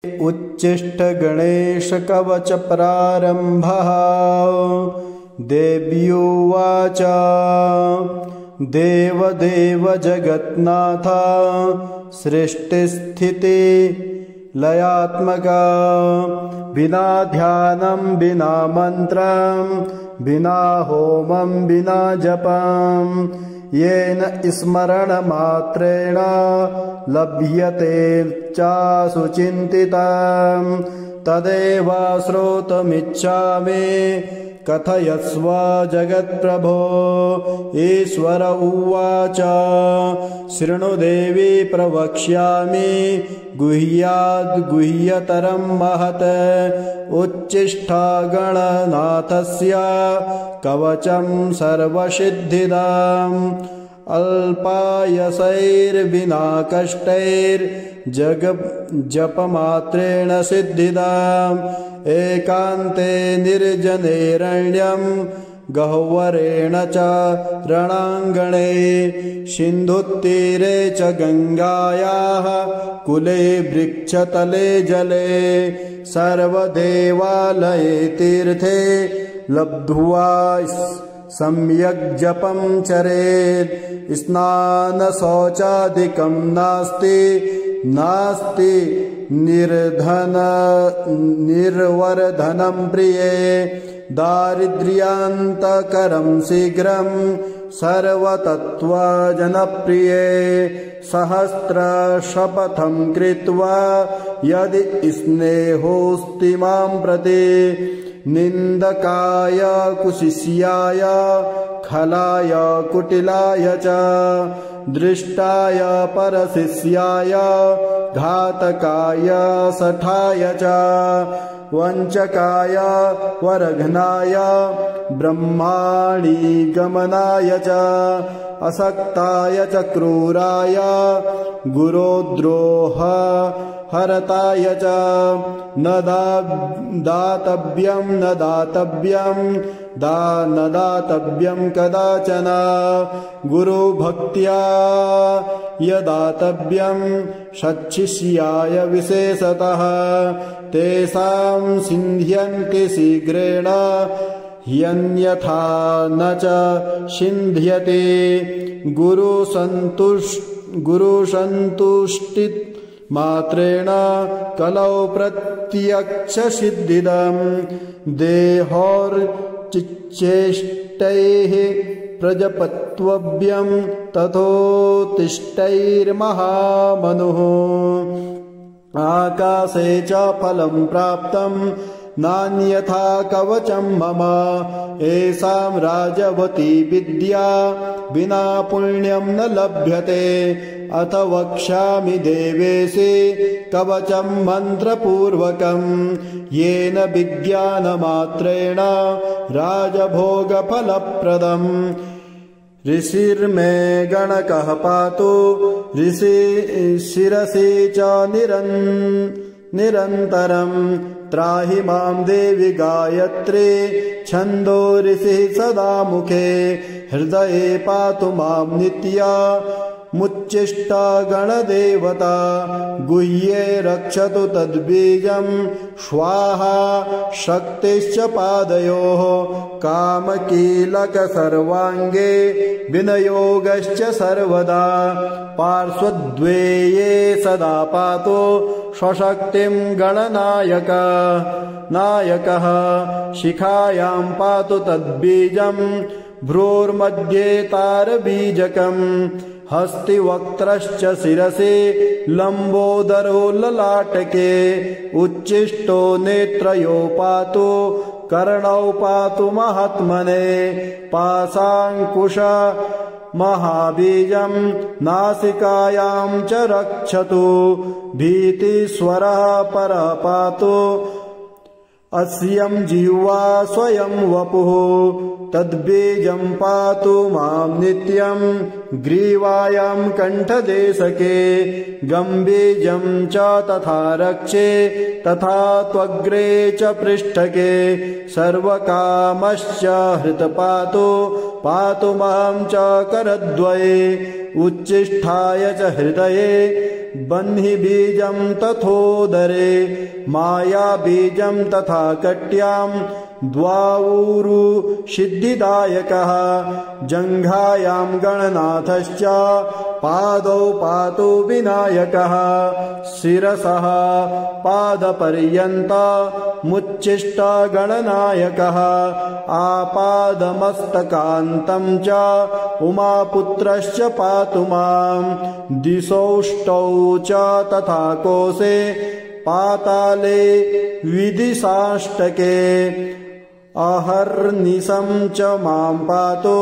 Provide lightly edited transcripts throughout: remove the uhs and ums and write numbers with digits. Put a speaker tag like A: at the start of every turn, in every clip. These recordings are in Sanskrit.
A: उच्चिष्ट गणेश कवच प्रारंभः। देव्युवाच देवदेव जगन्नाथ सृष्टिस्थिति लयात्मका। विना ध्यानं विना मंत्रं विना होमं विना जपं येन स्मरणमात्रेण लभ्यते चासु चिन्तितं तदेव श्रोतुमिच्छामि कथयस्व जगत्प्रभो। ईश्वर उवाच शृणु देवी प्रवक्ष्यामि गुह्याद्गुह्यतरं महत्। उच्चिष्टगणनाथस्य कवचं सर्वसिद्धिदाम्। अल्पायसैर्विना कष्टैर्जपमात्रेण सिद्धिदाम्। एकान्ते निर्जनेरण्यं गह्वरेण च रणाङ्गणे। सिन्धुतीरे च गङ्गायाः कूले वृक्षतले जले। सर्वदेवालये तीर्थे लब्ध्वा सम्यक् जपं चरेत्। स्नानशौचादिकं नास्ति निर्वर्धनं प्रिये। दारिद्र्यान्तकरं शीघ्रं सर्वतत्त्वजनप्रिये। सहस्रशपथं कृत्वा यदि स्नेहोऽस्ति मां प्रति। निन्दकाय कुशिष्याय खलाय कुटिलाय च। दृष्टाय परशिष्याय घातकाय शठाय च। वञ्चकाय वरघ्नाय ब्रह्माणि गमनाय च। असक्ताय च क्रूराय गुरोद्रोह हरताय च। न दातव्यं कदाचन। गुरुभक्त्या यदातव्यं सच्छिष्याय विशेषतः। तेषां सिद्ध्यन्ति शीघ्रेण ह्यन्यथा न च सिद्ध्यति। गुरुसन्तुष्टि मात्रेण कलौ प्रत्यक्षसिद्धिदम्। देहौर्चिच्चेष्टैः प्रजपत्वव्यं तथोत्तिष्ठैर्महामनुः। आकाशे च फलं प्राप्तं नान्यथा कवचं मम। येषां राजवती विद्या विना पुण्यं न लभ्यते। अथ वक्ष्यामि देवेशे कवचं मन्त्रपूर्वकं येन विज्ञानमात्रेण राजभोगफलप्रदम्। ऋषिर्मे गणकः पातु शिरसि च निरन्तरं। त्राहि मां देवि गायत्री छन्दो ऋषिः सदा मुखे। हृदये पातु मां नित्या मुच्चिष्टा गणदेवता। गुह्ये रक्षतु तद्बीजं स्वाहा शक्तिश्च पादयोः। कामकीलक सर्वाङ्गे विनयोगश्च सर्वदा। पार्श्वद्वये ये सदा पातु स्वशक्तिं गणनायकः। शिखायां पातु तद्बीजं भ्रूर्मध्ये तारबीजकम्। हस्तिवक्त्रश्च शिरसि लम्बोदरो ललाटके। उच्चिष्टो नेत्रयो पातु कर्णौ पातु महात्मने। पाशाङ्कुश महाबीजं नासिकायां च रक्षतु। भीतिस्वरः परः पातु अस्यं जिह्वा स्वयं वपुः। तद्बीजं पातु मां नित्यं ग्रीवायां कण्ठदेशके। गम्बीजं च तथा रक्षे तथा त्वग्रे च पृष्ठके। सर्वकामश्च पातु मां च करद्वये। उच्चिष्ठाय च हृदये बह्नि बीजं तथोदरे माया बीजं तथा कट्यां द्वावूरु सिद्धिदायकः जङ्घायां गणनाथश्च पादौ पातु विनायकः शिरसः पादपर्यन्तमुच्छिष्ट गणनायकः आपादमस्तकान्तं च उमापुत्रश्च पातु मां दिशोष्टौ च तथा कोशे पाताले विदिशाष्टके अहर्निशं च मां पातु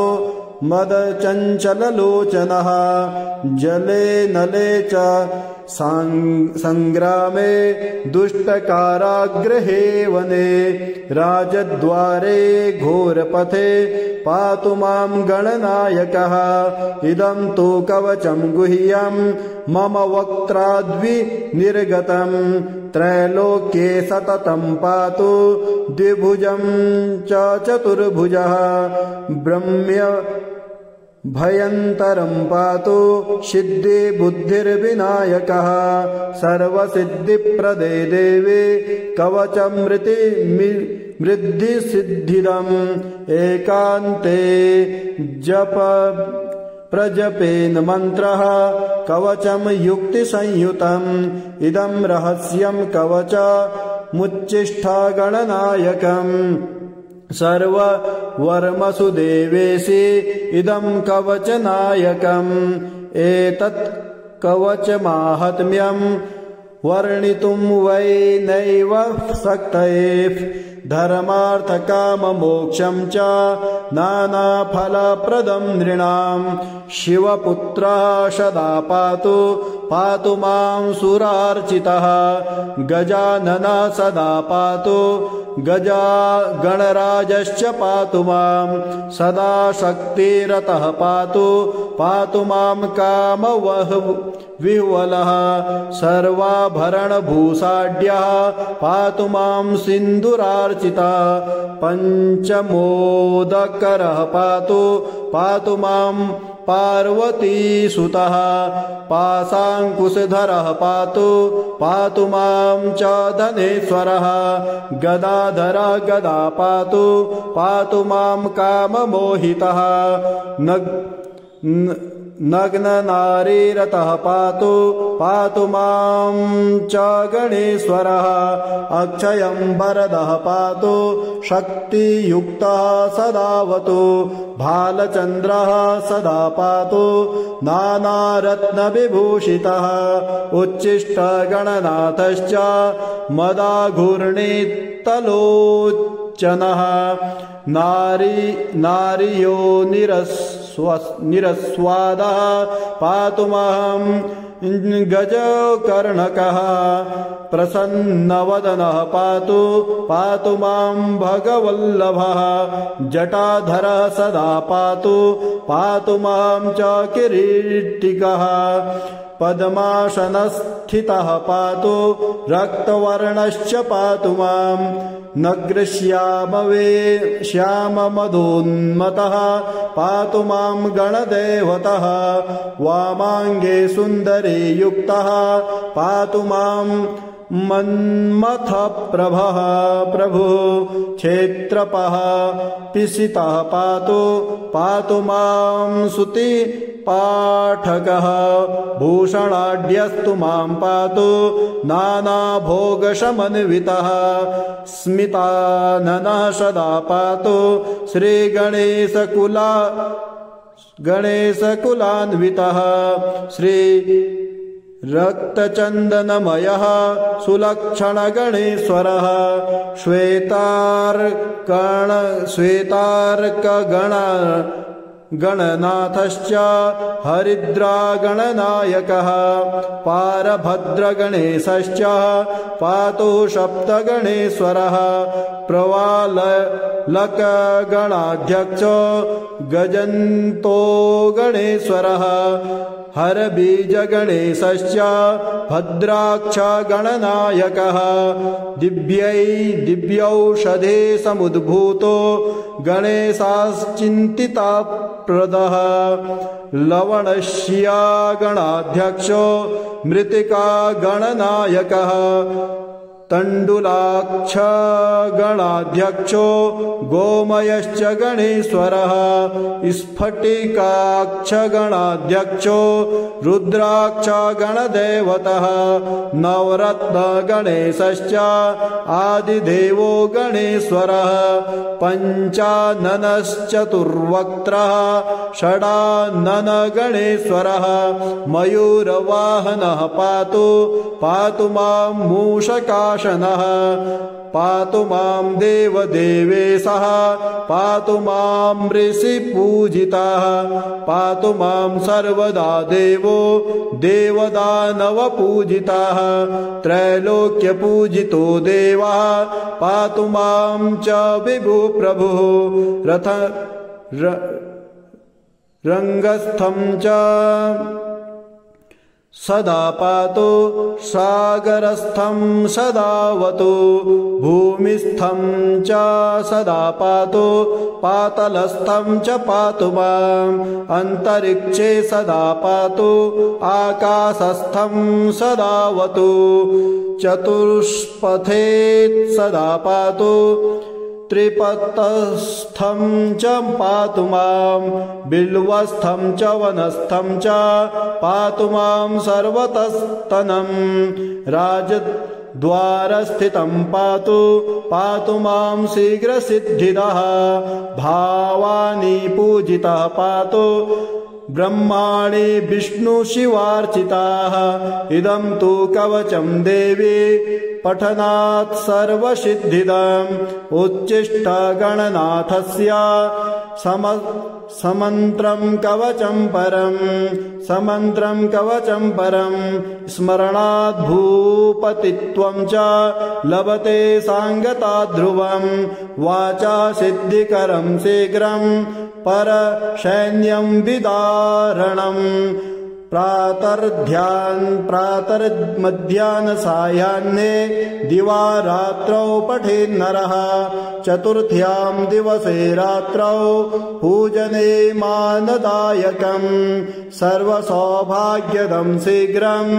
A: मदचञ्चललोचनः जले नले च संग्रामे दुष्टकारागृहे वने राजद्वारे घोरपथे पातु मां गणनायकः इदं तु कवचं गुह्यं मम वक्त्राद्विनिर्गतं त्रैलोक्ये सततं पातु द्विभुजं च चतुर्भुजः ब्रह्म्य भयन्तरं पातु सिद्धि बुद्धिर्विनायकः सर्वसिद्धिप्रदे देवे कवचमृद्धिसिद्धिदम् एकान्ते जप प्रजपेन मन्त्रः कवचं युक्तिसंयुतम् इदं रहस्यं कवचमुच्छिष्ट गणनायकम् सर्ववर्मसु देवेशि इदं कवचनायकम् एतत् कवचमाहात्म्यं वर्णितुं वै नैव शक्यते धर्मार्थकाममोक्षं च नानाफलप्रदं नृणां शिवपुत्रः सदा पातु मां सुरार्चितः गजाननः सदा पातु गणराजश्च पातु मां सदा शक्तिरतः पातु मां कामवः विह्वलः सर्वाभरणभूषाढ्यः पातु मां सिन्दूरार्चिता पञ्चमोदकरः पातु मां पार्वतीसुतः पाशाङ्कुशधरः पातु मां च धनेश्वरः गदाधरः गदा पातु मां काममोहितः नग्ननारीरतः पातु मां च गणेश्वरः अक्षयं वरदः पातु शक्तियुक्तः सदावतु भालचन्द्रः सदा पातु नानारत्नविभूषितः उच्छिष्टगणनाथश्च मदाघूर्णितलोचनः नार्यो निरस्वादः पातु मां गजकर्णकः प्रसन्नवदनः पातु मां भगवल्लभः जटाधरः सदा पातु मां च किरीटिकः पद्मासनस्थितः पातु रक्तवर्णश्च पातु मां नग्रश्याममधोन्मतः पातु मां गणदेवतः वामाङ्गे सुन्दरी युक्तः पातु मां मन्मथप्रभः प्रभुः क्षेत्रपः पिसितः पातु मां सुति पाठकः भूषणाढ्यस्तु मां पातु नानाभोगशमन्वितः स्मिताननः सदा पातु श्रीगणेशकुलान्वितः रक्तचन्दनमयः सुलक्षणगणेश्वरः गणनाथश्च हरिद्रागणनायकः पारभद्रगणेशश्च पातु सप्तगणेश्वरः प्रवालकगणाध्यक्षो गजन्तो गणेश्वरः हरबीजगणेशश्च भद्राक्षगणनायकः दिव्यौषधे समुद्भूतो गणेशाश्चिन्तिता प्रदः लवणस्य गणाध्यक्षो मृत्तिका गणनायकः तण्डुलाक्ष गणाध्यक्षो गोमयश्च गणेश्वरः स्फटिकाक्ष गणाध्यक्षो रुद्राक्ष गणदेवतः नवरत्न गणेशश्च आदिदेवो गणेश्वरः पञ्चाननश्चतुर्वक्त्रः षडानन गणेश्वरः मयूरवाहनः पातु मां मूषकाशनः पातु मां देवदेवेशः पातु मां ऋषिपूजितः पातु मां सर्वदा देवो देवदानवपूजितः त्रैलोक्यपूजितो देवः पातु मां च विभुप्रभुः रङ्गस्थं च सदा पातु सागरस्थं सदावतु भूमिस्थं च सदा पातु पातलस्थं च पातु माम् अन्तरिक्षे सदा पातु आकाशस्थं सदावतु चतुष्पथे सदा पातु त्रिपथस्थं च पातु मां बिल्वस्थं च वनस्थं च पातु मां सर्वतस्तनं राजद्वारस्थितं पातु मां शीघ्रसिद्धिदः भावानि पूजितः पातु ब्रह्माणि विष्णुशिवार्चिताः इदं तु कवचं देवी पठनात् सर्वसिद्धिदम् उच्छिष्टगणनाथस्य समन्त्रं कवचं परम् स्मरणात् भूपतित्वं च लभते सांगता ध्रुवम् वाचा सिद्धिकरं शीघ्रं परसैन्यं विदारणम् प्रातर्मध्याह्नसायाह्ने दिवा रात्रौ पठेन्नरः चतुर्थ्यां दिवसे रात्रौ पूजने मानदायकम् सर्वसौभाग्यदं शीघ्रं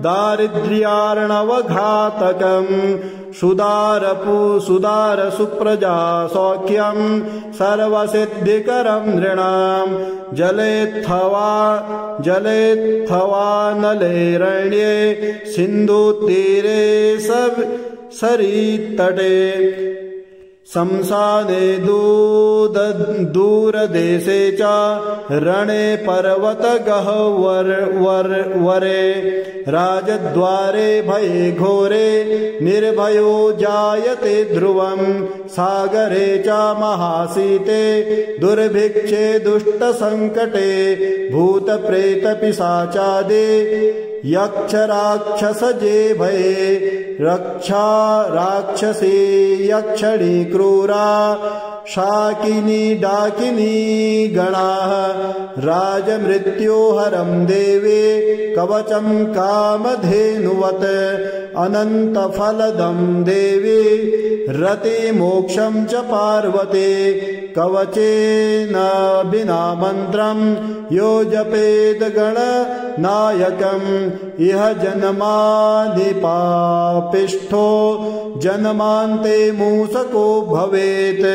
A: दारिद्र्यार्णवघातकम् सुदार सुप्रजा सौख्यं सर्वसिद्धिकरं नृणाम् जलेऽथवा नलेरण्ये सिन्धुतीरे सरितटे शंसाने दूरदेशे च रणे पर्वतगह्वरे राजद्वारे भये घोरे निर्भयो जायते ध्रुवम् सागरे च महाशीते दुर्भिक्षे दुष्टसङ्कटे भूतप्रेतपिशाचादे यक्षराक्षसजे भये राक्षसी यक्षिणी क्रूरा शाकिनी डाकिनी गणाः राजमृत्योहरं देवे कवचं कामधेनुवत् अनन्तफलदं देवी रतिमोक्षं च पार्वती कवचेन विना मन्त्रं यो जपेद गणनायकम् इह जन्मादिपापिष्ठो जन्मान्ते मूषको भवेत्।